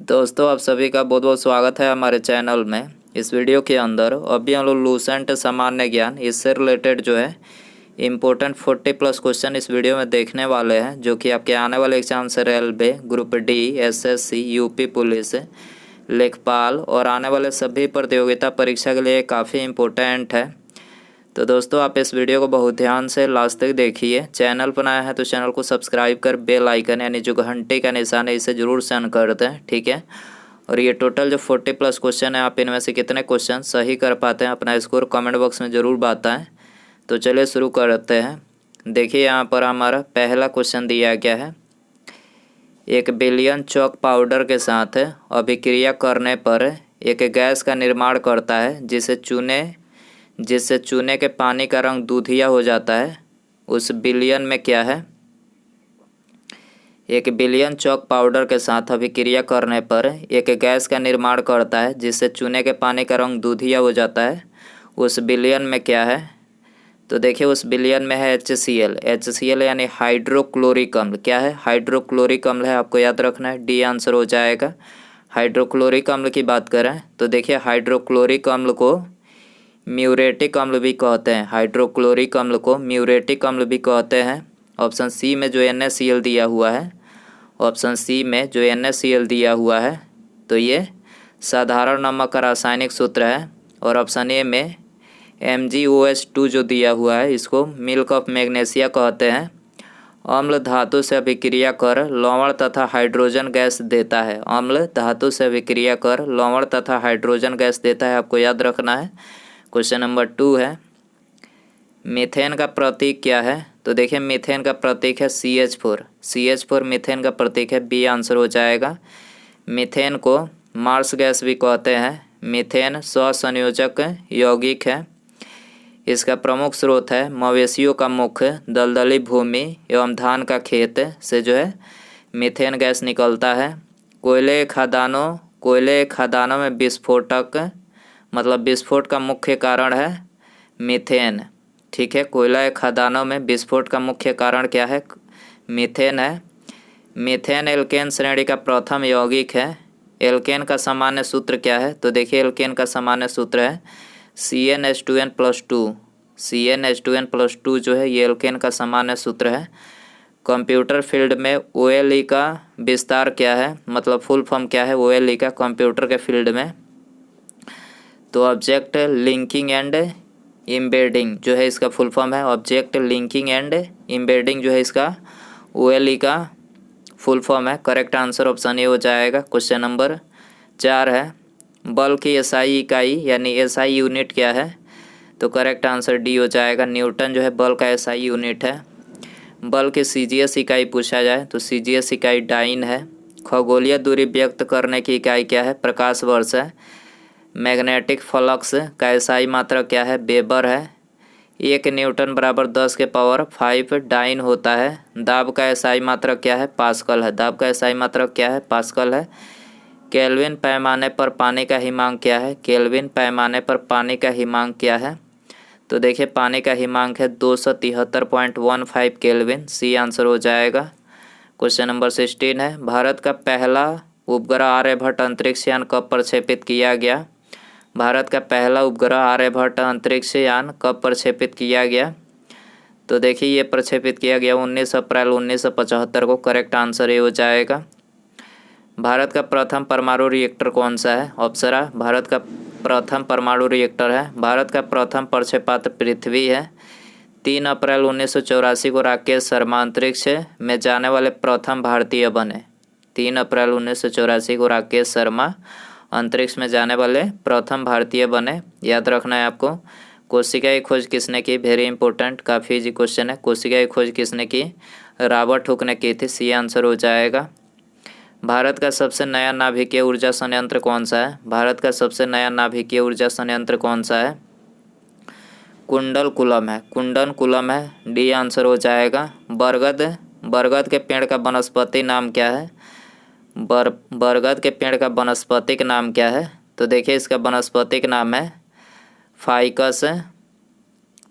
दोस्तों आप सभी का बहुत बहुत स्वागत है हमारे चैनल में। इस वीडियो के अंदर अभी हम लोग लूसेंट सामान्य ज्ञान इससे रिलेटेड जो है इम्पोर्टेंट 40+ क्वेश्चन इस वीडियो में देखने वाले हैं, जो कि आपके आने वाले एग्जाम से railway, group D, SSC, UP police, लेखपाल और आने वाले सभी प्रतियोगिता परीक्षा के लिए काफ़ी इम्पोर्टेंट है। तो दोस्तों आप इस वीडियो को बहुत ध्यान से लास्ट तक देखिए। चैनल पर नया है तो चैनल को सब्सक्राइब कर बेल आइकन यानी जो घंटे का निशान है इसे ज़रूर सेंड कर दें, ठीक है। और ये टोटल जो 40+ क्वेश्चन है, आप इनमें से कितने क्वेश्चन सही कर पाते हैं अपना स्कोर कमेंट बॉक्स में ज़रूर बताएं। तो चलिए शुरू करते हैं। देखिए यहाँ पर हमारा पहला क्वेश्चन दिया गया है। 1 बिलियन चॉक पाउडर के साथ अभिक्रिया करने पर एक गैस का निर्माण करता है जिससे चूने के पानी का रंग दूधिया हो जाता है। उस बिलियन में क्या है? 1 बिलियन चॉक पाउडर के साथ अभिक्रिया करने पर एक गैस का निर्माण करता है जिससे चूने के पानी का रंग दूधिया हो जाता है। उस बिलियन में क्या है? तो देखिए उस बिलियन में है HCl यानी हाइड्रोक्लोरिक अम्ल। क्या है? हाइड्रोक्लोरिक अम्ल है, आपको याद रखना है। डी आंसर हो जाएगा। हाइड्रोक्लोरिक अम्ल की बात करें तो देखिए हाइड्रोक्लोरिक अम्ल को म्यूरेटिक अम्ल भी कहते हैं। हाइड्रोक्लोरिक अम्ल को म्यूरेटिक अम्ल भी कहते हैं। ऑप्शन सी में जो NaCl दिया हुआ है, ऑप्शन सी में जो NaCl दिया हुआ है तो ये साधारण नमक का रासायनिक सूत्र है। और ऑप्शन ए में MgOH2 जो दिया हुआ है इसको मिल्क ऑफ मैग्नीशिया कहते हैं। अम्ल धातु से अभिक्रिया कर लवण तथा हाइड्रोजन गैस देता है। अम्ल धातु से अभिक्रिया कर लवण तथा हाइड्रोजन गैस देता है, आपको याद रखना है। क्वेश्चन नंबर 2 है, मीथेन का प्रतीक क्या है? तो देखिए मीथेन का प्रतीक है CH4 मीथेन का प्रतीक है। बी आंसर हो जाएगा। मीथेन को मार्स गैस भी कहते हैं। मीथेन स्वसंयोजक यौगिक है। इसका प्रमुख स्रोत है मवेशियों का मुख, दलदली भूमि एवं धान का खेत से जो है मीथेन गैस निकलता है। कोयले खदानों में विस्फोटक मतलब विस्फोट का मुख्य कारण है मीथेन, ठीक है। कोयला खदानों में विस्फोट का मुख्य कारण क्या है? मीथेन है। मीथेन एल्केन श्रेणी का प्रथम यौगिक है। एल्केन का सामान्य सूत्र क्या है? तो देखिए एल्केन का सामान्य सूत्र है CnH2n+2। CnH2n+2 जो है ये एल्केन का सामान्य सूत्र है। कंप्यूटर फील्ड में OLE का विस्तार क्या है, मतलब फुल फॉर्म क्या है OLE का कंप्यूटर के फील्ड में? तो ऑब्जेक्ट लिंकिंग एंड एम्बेडिंग जो है इसका फुल फॉर्म है। ऑब्जेक्ट लिंकिंग एंड एम्बेडिंग जो है इसका OLE का फुल फॉर्म है। करेक्ट आंसर ऑप्शन ए हो जाएगा। क्वेश्चन नंबर 4 है, बल की SI इकाई यानी SI यूनिट क्या है? तो करेक्ट आंसर डी हो जाएगा। न्यूटन जो है बल का SI यूनिट है। बल की CGS इकाई पूछा जाए तो CGS इकाई डाइन है। खगोलीय दूरी व्यक्त करने की इकाई क्या है? प्रकाश वर्ष है। मैग्नेटिक फ्लक्स का SI मात्रक क्या है? वेबर है। 1 न्यूटन बराबर 10 के पावर 5 डाइन होता है। दाब का SI मात्रक क्या है? पास्कल है। दाब का SI मात्रक क्या है? पास्कल है। केल्विन पैमाने पर पानी का हिमांक क्या है? केल्विन पैमाने पर पानी का हिमांक क्या है? तो देखिए पानी का हिमांक है 273.15 केल्विन। सी आंसर हो जाएगा। क्वेश्चन नंबर 16 है, भारत का पहला उपग्रह आर्यभट्ट अंतरिक्ष यान कब प्रक्षेपित किया गया? भारत का पहला उपग्रह आर्यभट्ट अंतरिक्ष यान कब प्रक्षेपित किया गया? तो देखिए ये प्रक्षेपित किया गया 19 अप्रैल 1975 को। करेक्ट आंसर ये हो जाएगा। भारत का प्रथम परमाणु रिएक्टर कौन सा है? अप्सरा भारत का प्रथम परमाणु रिएक्टर है। भारत का प्रथम प्रक्षेपास्त्र पृथ्वी है। 3 अप्रैल 1984 को राकेश शर्मा अंतरिक्ष में जाने वाले प्रथम भारतीय बने। 3 अप्रैल 1984 को राकेश शर्मा अंतरिक्ष में जाने वाले प्रथम भारतीय बने। याद रखना है आपको। कोशिका की खोज किसने की? वेरी इंपॉर्टेंट, काफ़ी इजी क्वेश्चन है। कोशिका की खोज किसने की? रॉबर्ट हुक ने की थी। सी आंसर हो जाएगा। भारत का सबसे नया नाभिकीय ऊर्जा संयंत्र कौन सा है? भारत का सबसे नया नाभिकीय ऊर्जा संयंत्र कौन सा है? कुंडलकुलम है। कुंडनकुलम है। डी आंसर हो जाएगा। बरगद के पेड़ का वनस्पति नाम क्या है? बरगद के पेड़ का वनस्पतिक नाम क्या है? तो देखिए इसका वनस्पतिक नाम है फाइकस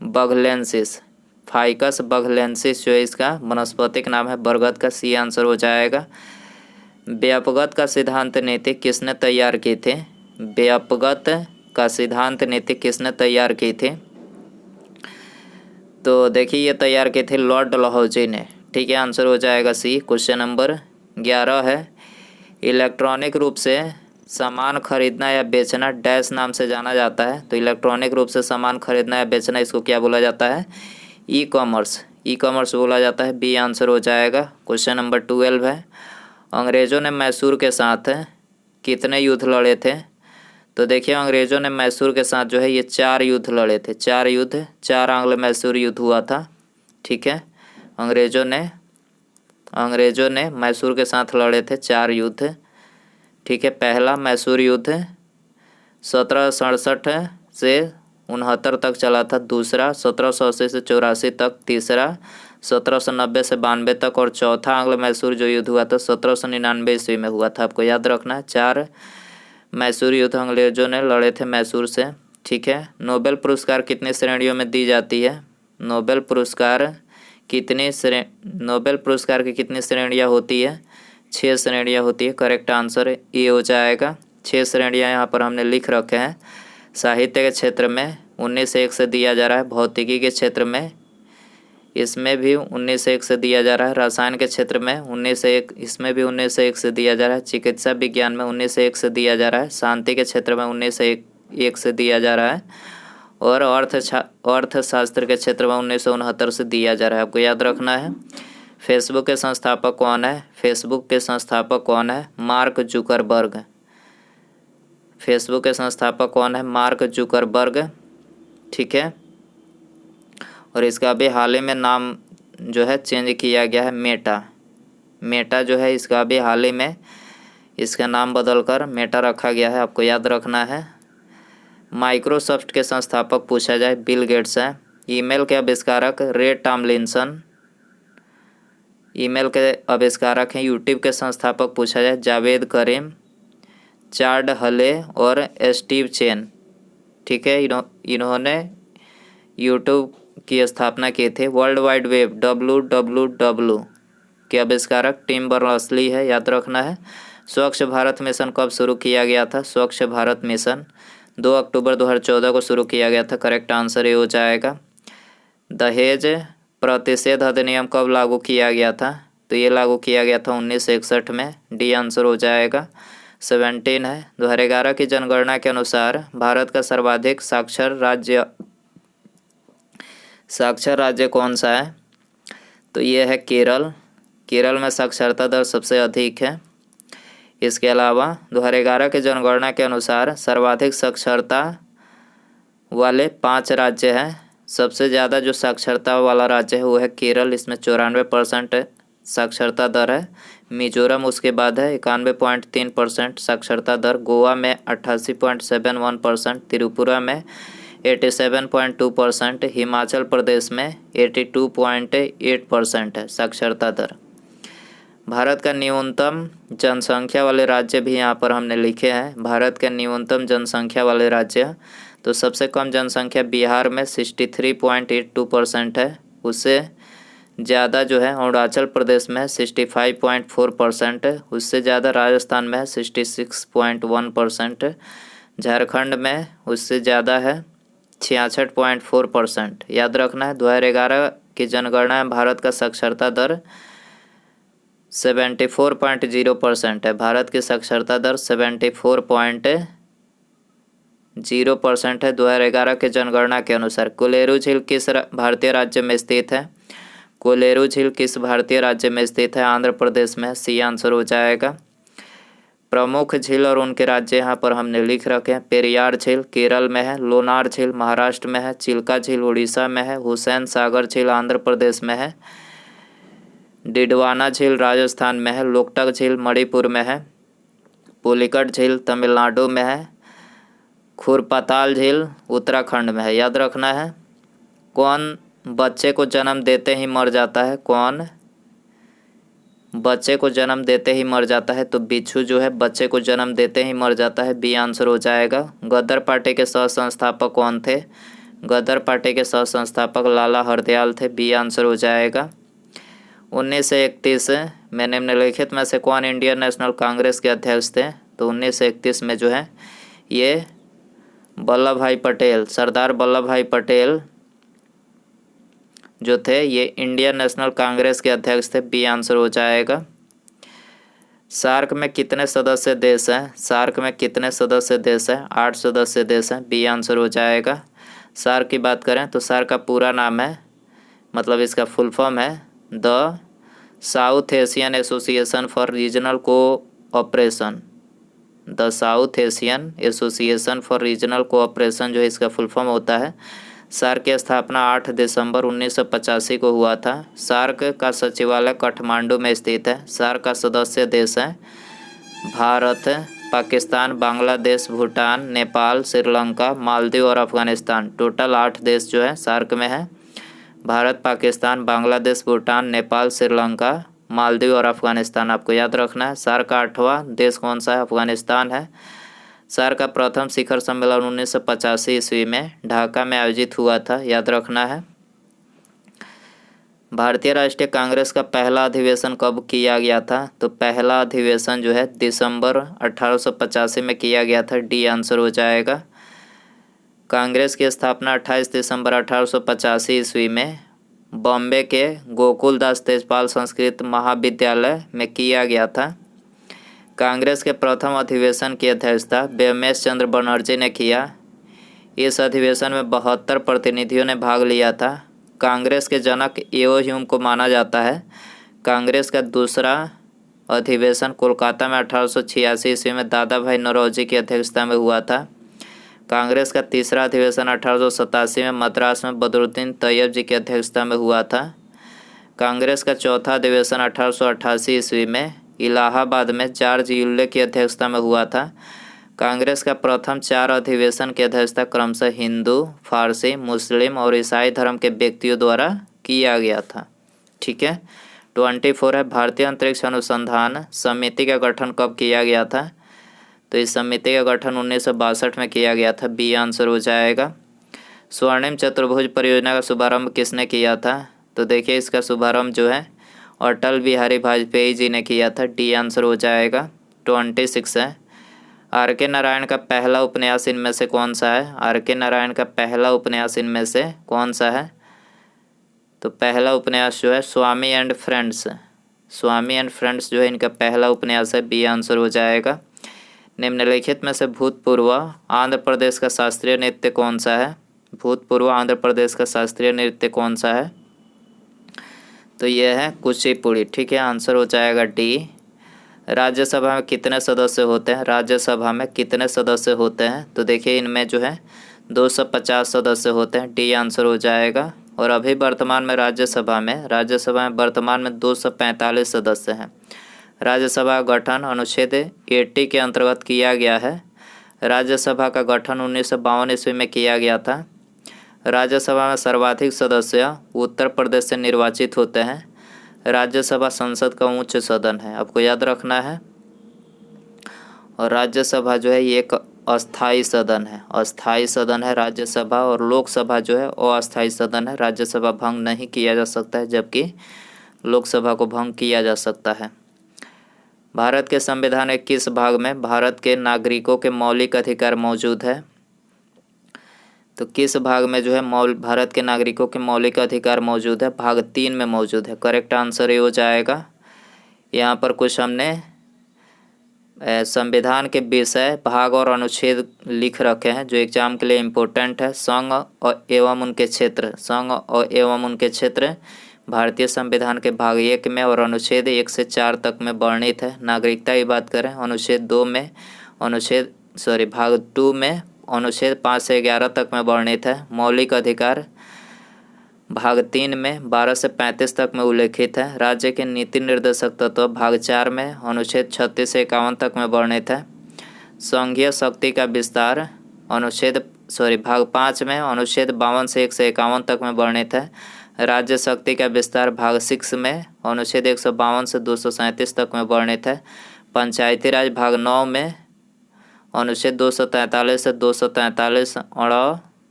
बघलेंसिस। फाइकस बघलेंसिस जो है इसका वनस्पतिक नाम है बरगद का। सी आंसर हो जाएगा। व्यापगत का सिद्धांत नीति किसने तैयार की थी? व्यापगत का सिद्धांत नीति किसने तैयार की थी? तो देखिए ये तैयार की थी लॉर्ड डलहौजी ने। ठीक है, आंसर हो जाएगा सी। क्वेश्चन नंबर 11 है, इलेक्ट्रॉनिक रूप से सामान खरीदना या बेचना डैश नाम से जाना जाता है। तो इलेक्ट्रॉनिक रूप से सामान खरीदना या बेचना इसको क्या बोला जाता है? E commerce. ई कॉमर्स बोला जाता है। बी आंसर हो जाएगा। क्वेश्चन नंबर 12 है, अंग्रेज़ों ने मैसूर के साथ कितने युद्ध लड़े थे? तो देखिए अंग्रेज़ों ने मैसूर के साथ जो है ये 4 युद्ध लड़े थे। 4 युद्ध, 4 आंग्ल मैसूर युद्ध हुआ था। ठीक है, अंग्रेज़ों ने मैसूर के साथ लड़े थे 4 युद्ध। ठीक है, पहला मैसूर युद्ध 1767 से 69 तक चला था। दूसरा 1780 से 84 तक। तीसरा 1790 से 92 तक। और चौथा आंग्ल मैसूर जो युद्ध हुआ था 1799 ईस्वी में हुआ था। आपको याद रखना है 4 मैसूर युद्ध अंग्रेज़ों ने लड़े थे मैसूर से। ठीक है, नोबेल पुरस्कार कितनी श्रेणियों में दी जाती है? नोबेल पुरस्कार की कितनी श्रेणियाँ होती है? 6 श्रेणियाँ होती है। करेक्ट आंसर ये हो जाएगा। 6 श्रेणियाँ यहाँ पर हमने लिख रखे हैं। साहित्य के क्षेत्र में 19 से 1 से दिया जा रहा है। भौतिकी के क्षेत्र में इसमें भी 19 से 1 से दिया जा रहा है। रसायन के क्षेत्र में 19 से 1, इसमें भी 19 से 1 से दिया जा रहा है। चिकित्सा विज्ञान में 19 से 1 से दिया जा रहा है। शांति के क्षेत्र में 19 से 1 से दिया जा रहा है। और अर्थशास्त्र के क्षेत्र में 1969 से दिया जा रहा है। आपको याद रखना है। फेसबुक के संस्थापक कौन है? फेसबुक के संस्थापक कौन है? Mark Zuckerberg. फेसबुक के संस्थापक कौन है? Mark Zuckerberg. ठीक है, और इसका भी हाल ही में नाम जो है चेंज किया गया है, मेटा जो है इसका भी हाल ही में इसका नाम बदलकर मेटा रखा गया है। आपको याद रखना है। माइक्रोसॉफ्ट के संस्थापक पूछा जाए, बिल गेट्स है। ईमेल के आविष्कारक रे टॉमलिंसन ईमेल के आविष्कारक हैं। यूट्यूब के संस्थापक पूछा जाए, जावेद करीम, चार्ड हले और स्टीव चेन। ठीक है, इन्होंने यूट्यूब की स्थापना की थी। वर्ल्ड वाइड वेब WWW के आविष्कारक टिम बर्नर्स-ली है। याद रखना है। स्वच्छ भारत मिशन कब शुरू किया गया था? स्वच्छ भारत मिशन 2 अक्टूबर 2014 को शुरू किया गया था। करेक्ट आंसर ये हो जाएगा। दहेज प्रतिषेध अधिनियम कब लागू किया गया था? तो ये लागू किया गया था 1961 में। डी आंसर हो जाएगा। 17 है, 2011 की जनगणना के अनुसार भारत का सर्वाधिक साक्षर राज्य कौन सा है? तो ये है केरल। केरल में साक्षरता दर सबसे अधिक है। इसके अलावा 2011 की जनगणना के अनुसार सर्वाधिक साक्षरता वाले 5 राज्य हैं। सबसे ज़्यादा जो साक्षरता वाला राज्य है वो है केरल, इसमें 94% साक्षरता दर है। मिजोरम उसके बाद है 91.3% साक्षरता दर। गोवा में 88.71%। त्रिपुरा में 87.2%। हिमाचल प्रदेश में 82.8% है साक्षरता दर। भारत का न्यूनतम जनसंख्या वाले राज्य भी यहाँ पर हमने लिखे हैं। भारत के न्यूनतम जनसंख्या वाले राज्य, तो सबसे कम जनसंख्या बिहार में 63.82% है। उससे ज़्यादा जो है अरुणाचल प्रदेश में 65.4% है। उससे ज़्यादा राजस्थान में 66.1%। झारखंड में उससे ज़्यादा है 66.4%। याद रखना है 2011 की जनगणना में भारत का साक्षरता दर 74.0% है। भारत की साक्षरता दर 74.0% है 2011 के जनगणना के अनुसार। कोलेरू झील किस भारतीय राज्य में स्थित है? कोलेरू झील किस भारतीय राज्य में स्थित है? आंध्र प्रदेश में। सी आंसर हो जाएगा। प्रमुख झील और उनके राज्य यहाँ पर हमने लिख रखे हैं। पेरियार झील केरल में है। लोनार झील महाराष्ट्र में है। चिल्का झील उड़ीसा में है। हुसैन सागर झील आंध्र प्रदेश में है। डिडवाना झील राजस्थान में है। लोकटक झील मणिपुर में है। पुलिकट झील तमिलनाडु में है। खुरपाताल झील उत्तराखंड में है। याद रखना है। कौन बच्चे को जन्म देते ही मर जाता है? कौन बच्चे को जन्म देते ही मर जाता है? तो बिच्छू जो है बच्चे को जन्म देते ही मर जाता है। बी आंसर हो जाएगा। गदर पार्टी के सह संस्थापक कौन थे? गदर पार्टी के सह संस्थापक लाला हरदयाल थे। बी आंसर हो जाएगा। 1931 में निम्नलिखित में से कौन इंडियन नेशनल कांग्रेस के अध्यक्ष थे? तो 1931 में जो है ये वल्लभ भाई पटेल, सरदार वल्लभ भाई पटेल जो थे ये इंडियन नेशनल कांग्रेस के अध्यक्ष थे। बी आंसर हो जाएगा। सार्क में कितने सदस्य देश हैं? सार्क में कितने सदस्य देश हैं? 8 सदस्य देश हैं। बी आंसर हो जाएगा। सार्क की बात करें तो सार्क का पूरा नाम है, मतलब इसका फुल फॉर्म है the south Asian association for regional cooperation. The south Asian association for regional cooperation जो है इसका फुल फॉर्म होता है। सार्क की स्थापना 8 दिसंबर 1985 को हुआ था। सार्क का सचिवालय काठमांडू में स्थित है। सार्क का सदस्य देश है भारत, पाकिस्तान, बांग्लादेश, भूटान, नेपाल, श्रीलंका, मालदीव और अफगानिस्तान। टोटल 8 देश जो है सार्क में है। भारत, पाकिस्तान, बांग्लादेश, भूटान, नेपाल, श्रीलंका, मालदीव और अफगानिस्तान आपको याद रखना है। सार्क का 8वां देश कौन सा है? अफगानिस्तान है। सार्क का प्रथम शिखर सम्मेलन 1985 ईस्वी में ढाका में आयोजित हुआ था, याद रखना है। भारतीय राष्ट्रीय कांग्रेस का पहला अधिवेशन कब किया गया था? तो पहला अधिवेशन जो है दिसंबर 1885 में किया गया था। डी आंसर हो जाएगा। कांग्रेस की स्थापना 28 दिसंबर 1885 ईस्वी में बॉम्बे के गोकुलदास तेजपाल संस्कृत महाविद्यालय में किया गया था। कांग्रेस के प्रथम अधिवेशन की अध्यक्षता व्योमेश चंद्र बनर्जी ने किया। इस अधिवेशन में 72 प्रतिनिधियों ने भाग लिया था। कांग्रेस के जनक एओ ह्यूम को माना जाता है। कांग्रेस का दूसरा अधिवेशन कोलकाता में 1886 ईस्वी में दादा भाई नौरोजी की अध्यक्षता में हुआ था। कांग्रेस का तीसरा अधिवेशन 1887 में मद्रास में बदरुद्दीन तैयब जी की अध्यक्षता में हुआ था। कांग्रेस का चौथा अधिवेशन 1888 ईस्वी में इलाहाबाद में जॉर्ज यूले की अध्यक्षता में हुआ था। कांग्रेस का प्रथम 4 अधिवेशन की अध्यक्षता क्रमशः हिंदू, फारसी, मुस्लिम और ईसाई धर्म के व्यक्तियों द्वारा किया गया था। ठीक है। 24 है भारतीय अंतरिक्ष अनुसंधान समिति का गठन कब किया गया था? तो इस समिति का गठन 1962 में किया गया था। बी आंसर हो जाएगा। स्वर्णिम चतुर्भुज परियोजना का शुभारंभ किसने किया था? तो देखिए इसका शुभारंभ जो है अटल बिहारी वाजपेयी जी ने किया था। डी आंसर हो जाएगा। 26 है आर के नारायण का पहला उपन्यास इनमें से कौन सा है? आर के नारायण का पहला उपन्यास इनमें से कौन सा है? तो पहला उपन्यास जो है Swami and friends. Swami and friends जो है इनका पहला उपन्यास है। बी आंसर हो जाएगा। निम्नलिखित में से भूतपूर्व आंध्र प्रदेश का शास्त्रीय नृत्य कौन सा है? भूतपूर्व आंध्र प्रदेश का शास्त्रीय नृत्य कौन सा है? तो यह है कुचिपुड़ी। ठीक है, आंसर हो जाएगा डी। राज्यसभा में कितने सदस्य होते हैं? राज्यसभा में कितने सदस्य होते हैं? तो देखिए इनमें जो है 250 सदस्य होते हैं। डी आंसर हो जाएगा। और अभी वर्तमान में राज्यसभा में वर्तमान में 245 सदस्य हैं। राज्यसभा का गठन अनुच्छेद 80 के अंतर्गत किया गया है। राज्यसभा का गठन 1952 ईस्वी में किया गया था। राज्यसभा में सर्वाधिक सदस्य उत्तर प्रदेश से निर्वाचित होते हैं। राज्यसभा संसद का उच्च सदन है, आपको याद रखना है। और राज्यसभा जो है ये एक अस्थाई सदन है। अस्थाई सदन है राज्यसभा। और लोकसभा जो है अस्थाई सदन है। राज्यसभा भंग नहीं किया जा सकता है, जबकि लोकसभा को भंग किया जा सकता है। भारत के संविधान के किस भाग में भारत के नागरिकों के मौलिक अधिकार मौजूद है? तो किस भाग में जो है भारत के नागरिकों के मौलिक अधिकार मौजूद है? भाग 3 में मौजूद है। करेक्ट आंसर ये हो जाएगा। यहाँ पर कुछ हमने संविधान के विषय, भाग और अनुच्छेद लिख रखे हैं जो एग्जाम के लिए इम्पोर्टेंट है। संघ और एवं उनके क्षेत्र भारतीय संविधान के भाग 1 में और अनुच्छेद 1 से 4 तक में वर्णित है। नागरिकता की बात करें अनुच्छेद 2 में भाग 2 में अनुच्छेद 5 से 11 तक में वर्णित है। मौलिक अधिकार भाग 3 में 12 से 35 तक में उल्लेखित है। राज्य के नीति निर्देशक तत्व भाग 4 में अनुच्छेद 36 से 51 तक में वर्णित है। संघीय शक्ति का विस्तार भाग 5 में अनुच्छेद 52 से 1 से 51 तक में वर्णित है। राज्य शक्ति का विस्तार भाग 6 में अनुच्छेद 152 से 237 तक में वर्णित है। पंचायती राज भाग 9 में अनुच्छेद 243 से 243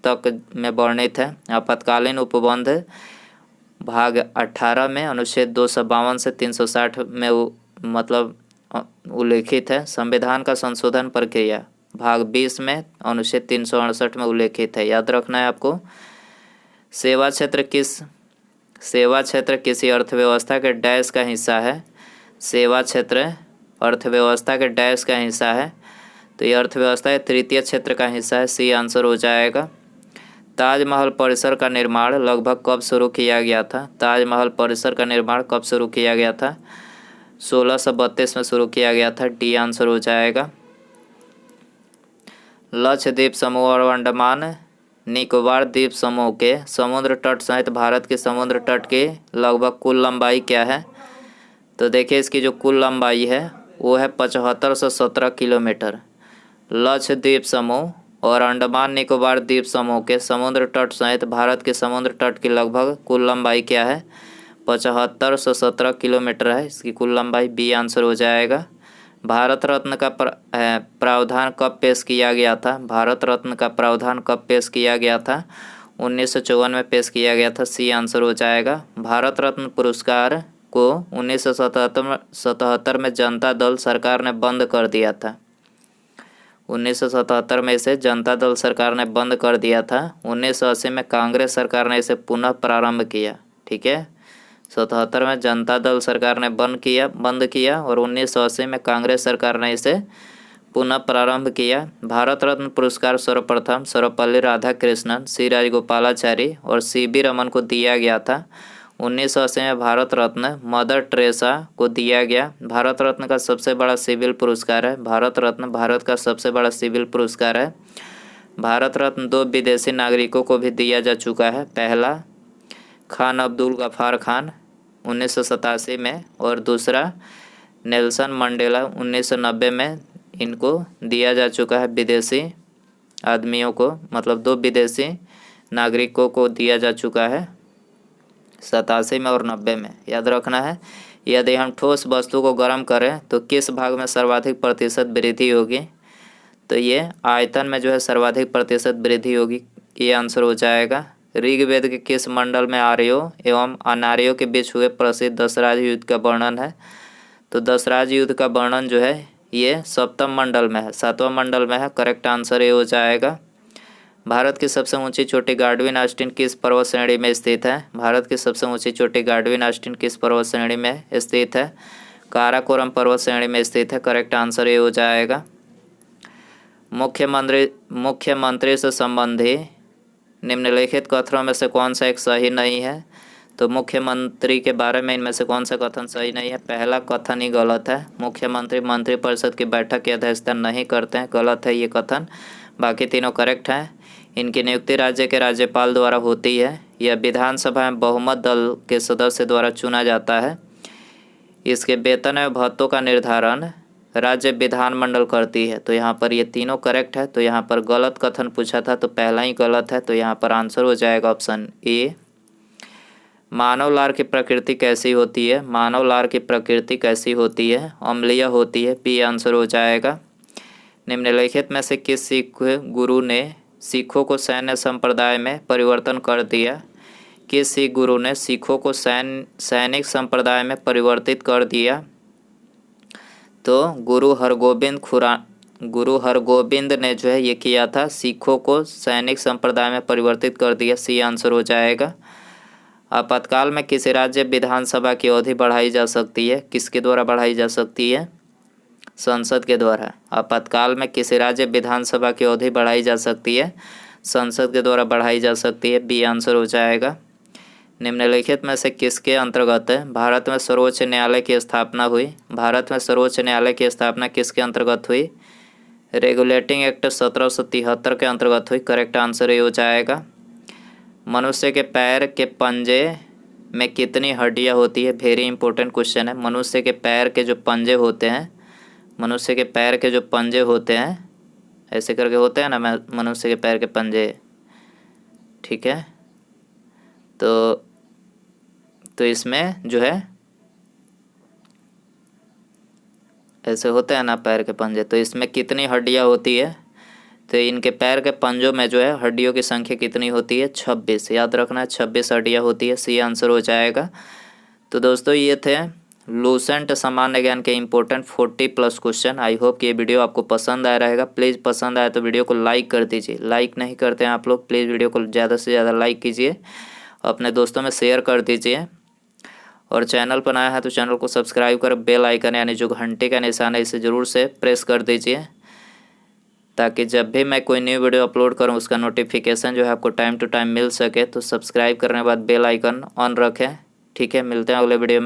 तक में वर्णित है। आपातकालीन उपबंध भाग 18 में अनुच्छेद 252 से 360 में मतलब उल्लेखित है। संविधान का संशोधन प्रक्रिया भाग 20 में अनुच्छेद 368 में उल्लेखित है। याद रखना है आपको। सेवा क्षेत्र किसी अर्थव्यवस्था के डैश का हिस्सा है। सेवा क्षेत्र अर्थव्यवस्था के डैश का हिस्सा है, तो ये अर्थव्यवस्था के तृतीय क्षेत्र का हिस्सा है। सी आंसर हो जाएगा। ताजमहल परिसर का निर्माण लगभग कब शुरू किया गया था? ताजमहल परिसर का निर्माण कब शुरू किया गया था? 1632 में शुरू किया गया था। डी आंसर हो जाएगा। लक्षद्वीप समूह और अंडमान निकोबार द्वीप समूह के समुद्र तट सहित भारत के समुद्र तट की लगभग कुल लंबाई क्या है? तो देखिए इसकी जो कुल लंबाई है वो है 75 से 17 किलोमीटर। लक्षद्वीप समूह और अंडमान निकोबार द्वीप समूह के समुद्र तट सहित भारत के समुद्र तट की लगभग कुल लंबाई क्या है? 75 से 17 किलोमीटर है इसकी कुल लंबाई। बी आंसर हो जाएगा। भारत रत्न का प्रावधान कब पेश किया गया था? भारत रत्न का प्रावधान कब पेश किया गया था? 1954 में पेश किया गया था। सी आंसर हो जाएगा। भारत रत्न पुरस्कार को 1977 में जनता दल सरकार ने बंद कर दिया था। 1977 में इसे जनता दल सरकार ने बंद कर दिया था। 1980 में कांग्रेस सरकार ने इसे पुनः प्रारंभ किया। ठीक है, 77 में जनता दल सरकार ने बंद किया और 1980 में कांग्रेस सरकार ने इसे पुनः प्रारंभ किया। भारत रत्न पुरस्कार सर्वप्रथम सर्वपल्ली राधाकृष्णन, सी राजगोपालाचारी और सी बी रमन को दिया गया था। 1980 में भारत रत्न मदर टेरेसा को दिया गया। भारत रत्न का सबसे बड़ा सिविल पुरस्कार है। भारत रत्न भारत का सबसे बड़ा सिविल पुरस्कार है। भारत रत्न 2 विदेशी नागरिकों को भी दिया जा चुका है। पहला खान अब्दुल गफ्फार खान 1987 में और दूसरा नेल्सन मंडेला 1990 में इनको दिया जा चुका है। विदेशी आदमियों को मतलब 2 विदेशी नागरिकों को दिया जा चुका है 87 में और 90 में। याद रखना है। यदि हम ठोस वस्तु को गर्म करें तो किस भाग में सर्वाधिक प्रतिशत वृद्धि होगी? तो ये आयतन में जो है सर्वाधिक प्रतिशत वृद्धि होगी। ये आंसर हो जाएगा। ऋग्वेद के किस मंडल में आर्यों एवं अनार्यों के बीच हुए प्रसिद्ध दशराज युद्ध का वर्णन है? तो दशराज युद्ध का वर्णन जो है ये सप्तम मंडल में है, 7वां मंडल में है। करेक्ट आंसर ये हो जाएगा। भारत की सबसे ऊंची चोटी गार्डविन आस्टीन किस पर्वत श्रेणी में स्थित है? भारत की सबसे ऊंची चोटी गार्डविन आस्टीन किस पर्वत श्रेणी में स्थित है? काराकोरम पर्वत श्रेणी में स्थित है। करेक्ट आंसर ये हो जाएगा। मुख्यमंत्री से संबंधी निम्नलिखित कथनों में से कौन सा एक सही नहीं है? तो मुख्यमंत्री के बारे में इनमें से कौन सा कथन सही नहीं है? पहला कथन ही गलत है। मुख्यमंत्री मंत्रिपरिषद की बैठक की अध्यक्षता नहीं करते हैं, गलत है ये कथन। बाकी तीनों करेक्ट हैं। इनकी नियुक्ति राज्य के राज्यपाल द्वारा होती है। यह विधानसभा में बहुमत दल के सदस्य द्वारा चुना जाता है। इसके वेतन एवं भत्तों का निर्धारण राज्य विधानमंडल करती है। तो यहाँ पर ये तीनों करेक्ट है। तो यहाँ पर गलत कथन पूछा था तो पहला ही गलत है। तो यहाँ पर आंसर हो जाएगा ऑप्शन ए। मानव लार की प्रकृति कैसी होती है? मानव लार की प्रकृति कैसी होती है? अम्लीय होती है। बी आंसर हो जाएगा। निम्नलिखित में से किस सिख गुरु ने सिखों को सैन्य संप्रदाय में परिवर्तन कर दिया? किस सिख गुरु ने सिखों को सैनिक संप्रदाय में परिवर्तित कर दिया? तो गुरु हरगोबिंद ने जो है ये किया था, सिखों को सैनिक संप्रदाय में परिवर्तित कर दिया। सी आंसर हो जाएगा। आपातकाल में किसी राज्य विधानसभा की अवधि बढ़ाई जा सकती है? किसके द्वारा बढ़ाई जा सकती है? संसद के द्वारा। आपातकाल में किसी राज्य विधानसभा की अवधि बढ़ाई जा सकती है? संसद के द्वारा बढ़ाई जा सकती है। बी आंसर हो जाएगा। निम्नलिखित में से किसके अंतर्गत भारत में सर्वोच्च न्यायालय की स्थापना हुई? भारत में सर्वोच्च न्यायालय की स्थापना किसके अंतर्गत हुई? रेगुलेटिंग एक्ट 1773 के अंतर्गत हुई। करेक्ट आंसर ये हो जाएगा। मनुष्य के पैर के पंजे में कितनी हड्डियां होती है? वेरी इंपॉर्टेंट क्वेश्चन है। मनुष्य के पैर के जो पंजे होते हैं, मनुष्य के पैर के जो पंजे होते हैं, ऐसे करके होते हैं ना मनुष्य के पैर के पंजे, ठीक है। तो इसमें जो है ऐसे होते हैं ना पैर के पंजे, तो इसमें कितनी हड्डियां होती है? तो इनके पैर के पंजों में जो है हड्डियों की संख्या कितनी होती है? 26। याद रखना है 26 हड्डियाँ होती है, सी आंसर हो जाएगा। तो दोस्तों ये थे लूसेंट सामान्य ज्ञान के इम्पोर्टेंट 40+ क्वेश्चन। आई होप कि ये वीडियो आपको पसंद आया रहेगा। प्लीज़ पसंद आए तो वीडियो को लाइक कर दीजिए। लाइक नहीं करते हैं आप लोग, प्लीज़ वीडियो को ज़्यादा से ज़्यादा लाइक कीजिए, अपने दोस्तों में शेयर कर दीजिए। और चैनल पर नया है तो चैनल को सब्सक्राइब कर बेल आइकन यानी जो घंटे का निशान है इसे ज़रूर से प्रेस कर दीजिए, ताकि जब भी मैं कोई न्यू वीडियो अपलोड करूं उसका नोटिफिकेशन जो है आपको टाइम टू टाइम मिल सके। तो सब्सक्राइब करने के बाद बेल आइकन ऑन रखें। ठीक है, मिलते हैं अगले वीडियो में।